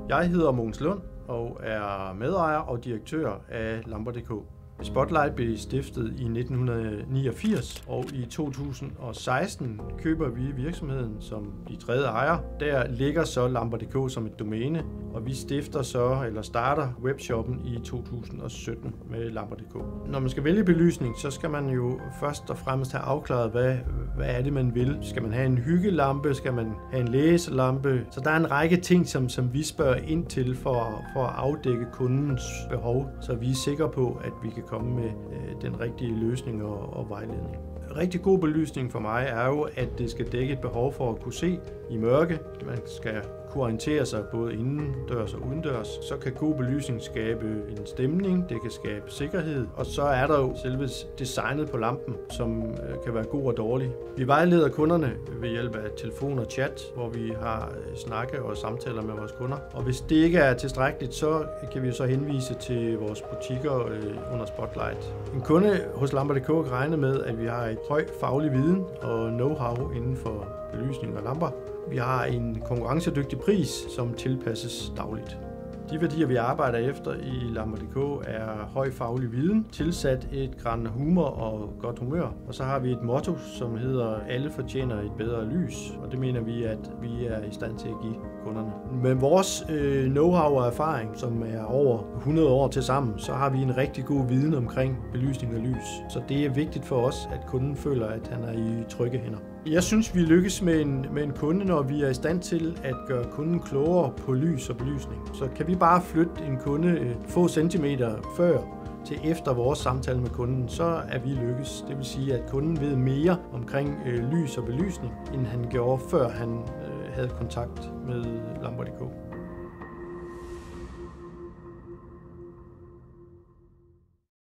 Jeg hedder Mogens Lund og er medejer og direktør af Lamper.dk. Spotlight blev stiftet i 1989, og i 2016 køber vi virksomheden som de tredje ejer. Der ligger så Lamper.dk som et domæne, og vi starter webshoppen i 2017 med Lamper.dk. Når man skal vælge belysning, så skal man jo først og fremmest have afklaret, hvad er det, man vil. Skal man have en hyggelampe? Skal man have en læselampe? Så der er en række ting, som vi spørger ind til for at afdække kundens behov, så vi er sikre på, at vi kan komme med den rigtige løsning og vejledning. Rigtig god belysning for mig er jo, at det skal dække et behov for at kunne se i mørke. Man skal kunne orientere sig både indendørs og udendørs. Så kan god belysning skabe en stemning, det kan skabe sikkerhed, og så er der jo selve designet på lampen, som kan være god og dårlig. Vi vejleder kunderne ved hjælp af telefon og chat, hvor vi har snakke og samtaler med vores kunder. Og hvis det ikke er tilstrækkeligt, så kan vi så henvise til vores butikker under Spotlight. En kunde hos Lamper.dk kan regne med, at vi har et høj faglig viden og know-how inden for belysning og lamper. Vi har en konkurrencedygtig pris, som tilpasses dagligt. De værdier, vi arbejder efter i Lamper.dk, er høj faglig viden, tilsat et gran humor og godt humør. Og så har vi et motto, som hedder, alle fortjener et bedre lys. Og det mener vi, at vi er i stand til at give kunderne. Med vores know-how og erfaring, som er over 100 år til sammen, så har vi en rigtig god viden omkring belysning og lys. Så det er vigtigt for os, at kunden føler, at han er i trygge hænder. Jeg synes, vi lykkes med en kunde, når vi er i stand til at gøre kunden klogere på lys og belysning. Så kan vi bare flytte en kunde få centimeter før til efter vores samtale med kunden, så er vi lykkes. Det vil sige, at kunden ved mere omkring lys og belysning, end han gjorde, før han havde kontakt med Lamper.dk.